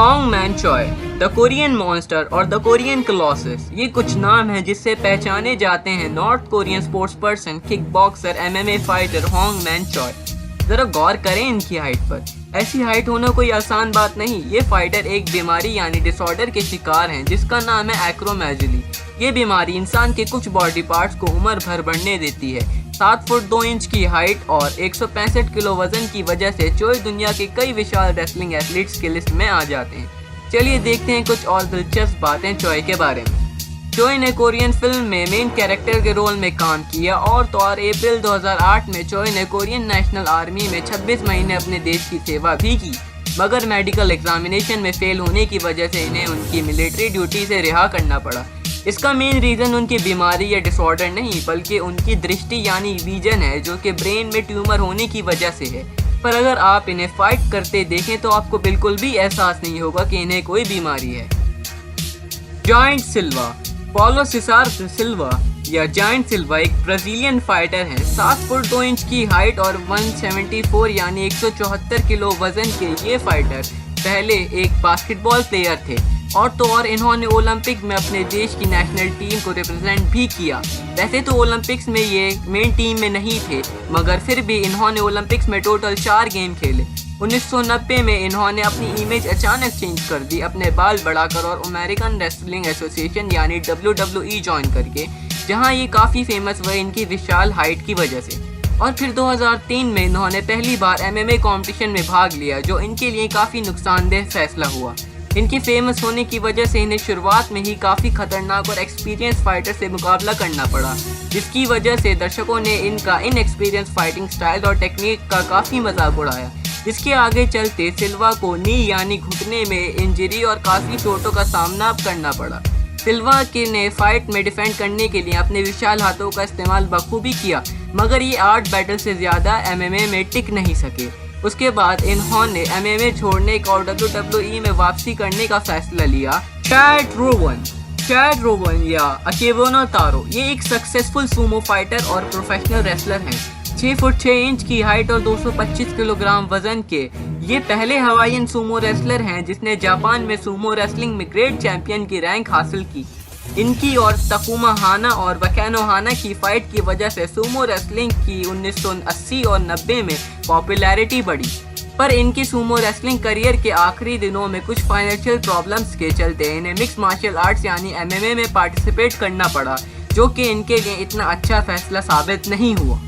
Hong Man Choi, the Korean monster और the Korean colossus, ये कुछ नाम हैं जिससे पहचाने जाते हैं North Korean sports person, kick boxer, MMA fighter Hong Man Choi. जरा गौर करें इनकी हाइट पर। ऐसी हाइट होना कोई आसान बात नहीं। ये फाइटर एक बीमारी यानी डिसऑर्डर के शिकार हैं जिसका नाम है एक्रोमेगाली। ये बीमारी इंसान के कुछ बॉडी पार्ट्स को उम्र भर बढ़ने देती है। 7 फुट 2 इंच की हाइट और 165 किलो वजन की वजह से चोय दुनिया के कई विशाल रेसलिंग एथलीट्स की लिस्ट में आ जाते हैं। चलिए देखते हैं कुछ और दिलचस्प बातें चोय के बारे में। चोय ने कोरियन फिल्म में मेन कैरेक्टर के रोल में काम किया और अप्रैल 2008 में चोय ने कोरियन नेशनल आर्मी में 26 महीने अपने देश की सेवा भी की, मगर मेडिकल एग्जामिनेशन में फेल होने की वजह से इन्हें उनकी मिलिट्री ड्यूटी से रिहा करना पड़ा। इसका मेन रीज़न उनकी बीमारी या डिसऑर्डर नहीं बल्कि उनकी दृष्टि यानी विजन है, जो कि ब्रेन में ट्यूमर होने की वजह से है। पर अगर आप इन्हें फाइट करते देखें तो आपको बिल्कुल भी एहसास नहीं होगा कि इन्हें कोई बीमारी है। जायंट सिल्वा, पॉलो सिसार सिल्वा या जायंट सिल्वा एक ब्राज़ीलियन फाइटर हैं। 7 फुट 2 इंच की हाइट और 174 यानी 174 किलो वजन के ये फाइटर पहले एक बास्केटबॉल प्लेयर थे और इन्होंने ओलंपिक में अपने देश की नेशनल टीम को रिप्रेजेंट भी किया। वैसे तो ओलंपिक्स में ये मेन टीम में नहीं थे, मगर फिर भी इन्होंने ओलंपिक्स में टोटल 4 गेम खेले। 1990 में इन्होंने अपनी इमेज अचानक चेंज कर दी, अपने बाल बढ़ाकर और अमेरिकन रेसलिंग एसोसिएशन यानी WWE ज्वाइन करके, जहां ये काफ़ी फेमस हुए इनकी विशाल हाइट की वजह से। और फिर 2003 में इन्होंने पहली बार MMA कॉम्पिटिशन में भाग लिया, जो इनके लिए काफ़ी नुकसानदेह फैसला हुआ। इनकी फेमस होने की वजह से इन्हें शुरुआत में ही काफ़ी खतरनाक और एक्सपीरियंस फाइटर से मुकाबला करना पड़ा, जिसकी वजह से दर्शकों ने इनका इनएक्सपीरियंस फाइटिंग स्टाइल और टेक्निक का काफ़ी मजाक उड़ाया, जिसके आगे चलते सिल्वा को नी यानी घुटने में इंजरी और काफ़ी चोटों का सामना करना पड़ा। सिल्वा के ने फाइट में डिफेंड करने के लिए अपने विशाल हाथों का इस्तेमाल बखूबी किया, मगर ये 8 बैटल से ज़्यादा MMA में टिक नहीं सके। उसके बाद इन्होंने MMA छोड़ने का और WWE में वापसी करने का फैसला लिया। चैड रोवन या अकेबोनो तारो, ये एक सक्सेसफुल सूमो फाइटर और प्रोफेशनल रेसलर हैं। 6 फुट 6 इंच की हाइट और 225 किलोग्राम वजन के ये पहले हवाईयन सूमो रेसलर हैं जिसने जापान में सूमो रेसलिंग में ग्रेट चैंपियन की रैंक हासिल की। इनकी और तकुमा हाना और वकानो हाना की फाइट की वजह से सूमो रेसलिंग की 1980 और 90 में पॉपुलैरिटी बढ़ी, पर इनकी सूमो रेसलिंग करियर के आखिरी दिनों में कुछ फाइनेंशियल प्रॉब्लम्स के चलते इन्हें मिक्स मार्शल आर्ट्स यानी MMA में पार्टिसिपेट करना पड़ा, जो कि इनके लिए इतना अच्छा फैसला साबित नहीं हुआ।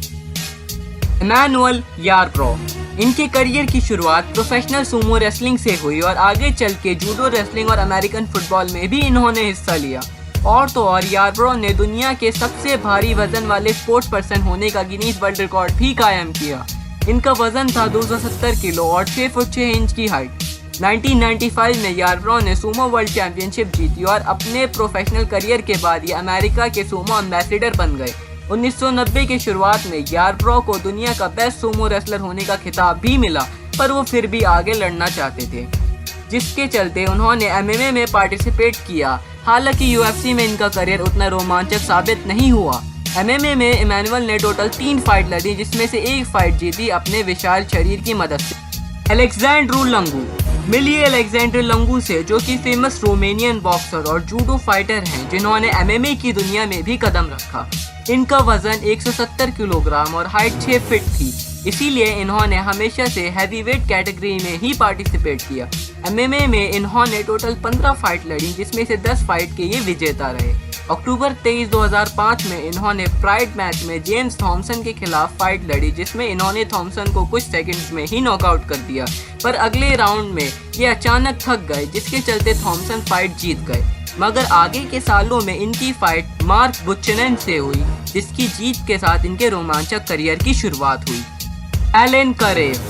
इमैनुअल यारब्रो, इनके करियर की शुरुआत प्रोफेशनल सूमो रेसलिंग से हुई और आगे चल के जूडो रेसलिंग और अमेरिकन फुटबॉल में भी इन्होंने हिस्सा लिया। और यारब्रो ने दुनिया के सबसे भारी वजन वाले स्पोर्ट्स पर्सन होने का गिनीज वर्ल्ड रिकॉर्ड भी कायम किया। इनका वजन था 270 किलो और 6 फुट 6 इंच की हाइट। 1995 में यारब्रो ने सूमो वर्ल्ड चैंपियनशिप जीती और अपने प्रोफेशनल करियर के बाद ये अमेरिका के सूमो एम्बेसडर बन गए। 1990 के शुरुआत में यारब्रो को दुनिया का बेस्ट सूमो रेसलर होने का खिताब भी मिला, पर वो फिर भी आगे लड़ना चाहते थे, जिसके चलते उन्होंने MMA में पार्टिसिपेट किया। हालांकि UFC में इनका करियर उतना रोमांचक साबित नहीं हुआ। MMA में इमैनुअल ने टोटल 3 फाइट लड़ी, जिसमें से 1 फाइट जीती अपने विशाल शरीर की मदद से। अलेक्जेंड्रो लंगू, मिलिए अलेक्जेंडर लंगू से, जो कि फेमस रोमेनियन बॉक्सर और जूडो फाइटर हैं जिन्होंने MMA की दुनिया में भी कदम रखा। इनका वजन 170 किलोग्राम और हाइट 6 फीट थी, इसीलिए इन्होंने हमेशा से हैवीवेट कैटेगरी में ही पार्टिसिपेट किया। MMA में इन्होंने टोटल 15 फाइट लड़ी, जिसमें से 10 फाइट के ये विजेता रहे। अक्टूबर 23, 2005 में इन्होंने प्राइड मैच में जेम्स थॉमसन के खिलाफ फाइट लड़ी, जिसमें इन्होंने थॉमसन को कुछ सेकंड्स में ही नॉकआउट कर दिया, पर अगले राउंड में ये अचानक थक गए, जिसके चलते थॉमसन फाइट जीत गए। मगर आगे के सालों में इनकी फाइट मार्क बुचनन से हुई, जिसकी जीत के साथ इनके रोमांचक करियर की शुरुआत हुई। एलन करेव,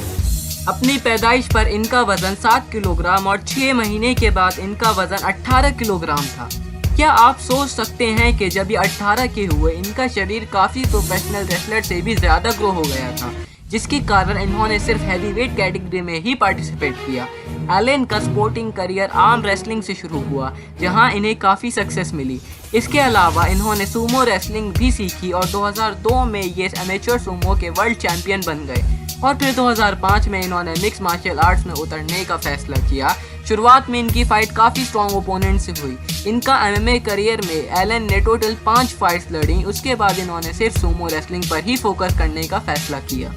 अपनी पैदाइश पर इनका वजन 7 किलोग्राम और 6 महीने के बाद इनका वजन 18 किलोग्राम था। क्या आप सोच सकते हैं कि जब ये 18 के हुए, इनका शरीर काफ़ी प्रोफेशनल रेसलर से भी ज़्यादा ग्रो हो गया था, जिसके कारण इन्होंने सिर्फ हैवीवेट कैटेगरी में ही पार्टिसिपेट किया। एलन का स्पोर्टिंग करियर आर्म रेसलिंग से शुरू हुआ, जहां इन्हें काफ़ी सक्सेस मिली। इसके अलावा इन्होंने सूमो रेसलिंग भी सीखी और 2002 में ये एमेच्योर सूमो के वर्ल्ड चैंपियन बन गए। और फिर 2005 में इन्होंने मिक्स मार्शल आर्ट्स में उतरने का फैसला किया। शुरुआत में इनकी फाइट काफ़ी स्ट्रॉन्ग ओपोनेंट से हुई। इनका एमएमए करियर में एलन ने टोटल 5 फाइट्स लड़ी। उसके बाद इन्होंने सिर्फ सूमो रेसलिंग पर ही फोकस करने का फैसला किया।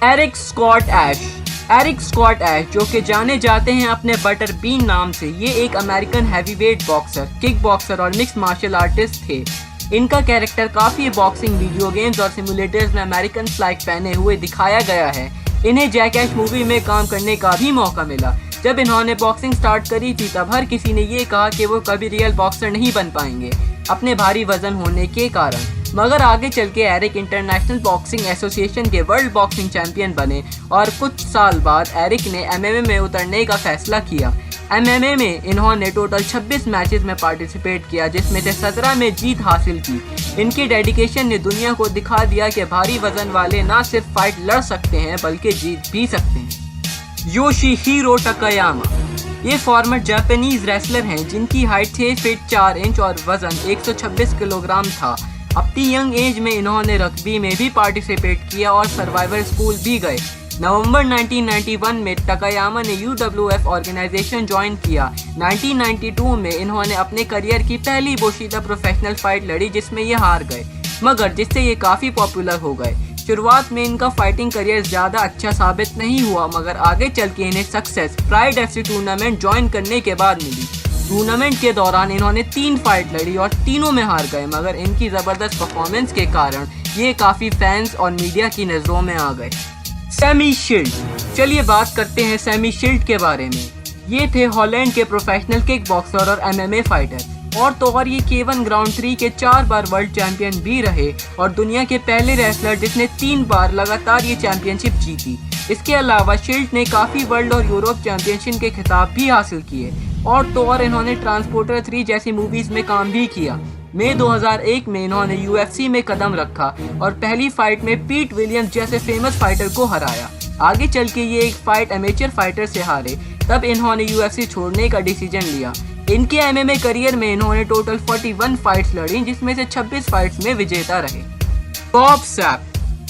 एरिक स्कॉट ऐश जो कि जाने जाते हैं अपने बटर बीन नाम से, ये एक American heavyweight boxer, kick boxer और मिक्स मार्शल आर्टिस्ट थे। इनका कैरेक्टर काफ़ी बॉक्सिंग वीडियो गेम्स और सिमुलेटर्स में अमेरिकन फ्लैग पहने हुए दिखाया गया है। इन्हें जैकैश मूवी में काम करने का भी मौका मिला। जब इन्होंने बॉक्सिंग स्टार्ट करी थी तब हर किसी ने ये कहा कि वो कभी रियल बॉक्सर नहीं बन पाएंगे अपने भारी वजन होने के कारण, मगर आगे चल के एरिक इंटरनेशनल बॉक्सिंग एसोसिएशन के वर्ल्ड बॉक्सिंग चैंपियन बने और कुछ साल बाद एरिक ने एमएमए में उतरने का फैसला किया। एमएमए में इन्होंने टोटल 26 मैचेस में पार्टिसिपेट किया, जिसमें से 17 में जीत हासिल की। इनके डेडिकेशन ने दुनिया को दिखा दिया कि भारी वजन वाले ना सिर्फ फाइट लड़ सकते हैं बल्कि जीत भी सकते हैं। योशिहिरो तकायामा, ये फॉर्मर जापानीज रेसलर हैं जिनकी हाइट 6 फीट 4 इंच और वजन 126 किलोग्राम था। अपनी यंग एज में इन्होंने रग्बी में भी पार्टिसिपेट किया और सर्वाइवर स्कूल भी गए। नवंबर 1991 में तकायामा ने UWF ऑर्गेनाइजेशन ज्वाइन किया। 1992 में इन्होंने अपने करियर की पहली बोशीदा प्रोफेशनल फाइट लड़ी जिसमें ये हार गए, मगर जिससे ये काफ़ी पॉपुलर हो गए। शुरुआत में इनका फाइटिंग करियर ज़्यादा अच्छा साबित नहीं हुआ, मगर आगे चल के इन्हें success pride FC tournament join करने के बाद मिली। टूर्नामेंट के दौरान इन्होंने 3 फाइट लड़ी और तीनों में हार गए, मगर इनकी ज़बरदस्त परफॉर्मेंस के कारण ये काफ़ी फैंस और मीडिया की नज़रों में आ गए। सैमी शील्ड, चलिए बात करते हैं सैमी शील्ड के बारे में। ये थे हॉलैंड के प्रोफेशनल किक बॉक्सर और एमएमए फाइटर। और तो और ये K1 ग्राउंड 3 के 4 बार वर्ल्ड चैंपियन भी रहे और दुनिया के पहले रेसलर जिसने 3 बार लगातार ये चैंपियनशिप जीती। इसके अलावा शील्ड ने काफ़ी वर्ल्ड और यूरोप चैंपियनशिप के खिताब भी हासिल किए। और तो और इन्होंने ट्रांसपोर्टर 3 जैसी मूवीज़ में काम भी किया। मई 2001 में इन्होंने UFC में कदम रखा और पहली फाइट में पीट विलियम्स जैसे फेमस फाइटर को हराया। आगे चल के ये एक फाइट एमेचर फाइटर से हारे, तब इन्होंने UFC छोड़ने का डिसीजन लिया। इनके एमएमए करियर में इन्होंने टोटल 41 फाइट्स लड़ी, जिसमें से 26 फाइट्स में विजेता रहे। Bob Sapp,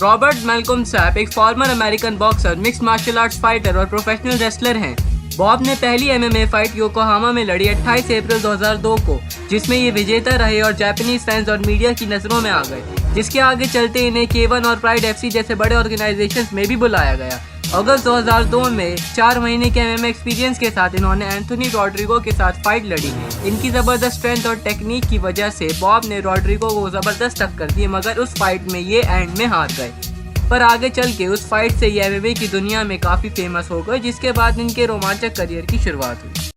Robert Malcolm Sapp एक former American boxer, mixed martial arts fighter और प्रोफेशनल रेसलर हैं। बॉब ने पहली एमएमए फाइट योकोहामा में लड़ी 28 अप्रैल 2002 को, जिसमें ये विजेता रहे और जापानीज फैंस और मीडिया की नज़रों में आ गए, जिसके आगे चलते इन्हें K1 और प्राइड FC जैसे बड़े ऑर्गेनाइजेशंस में भी बुलाया गया। अगस्त 2002 में 4 महीने के एमएमए एक्सपीरियंस के साथ इन्होंने एंथोनी रॉड्रिगो के साथ फाइट लड़ी। इनकी ज़बरदस्त स्ट्रेंथ और टेक्निक की वजह से बॉब ने रॉड्रिगो को ज़बरदस्त टक्कर दी, मगर उस फाइट में ये एंड में हार गए। पर आगे चल के उस फाइट से ये एमएमए की दुनिया में काफ़ी फेमस हो गए, जिसके बाद इनके रोमांचक करियर की शुरुआत हुई।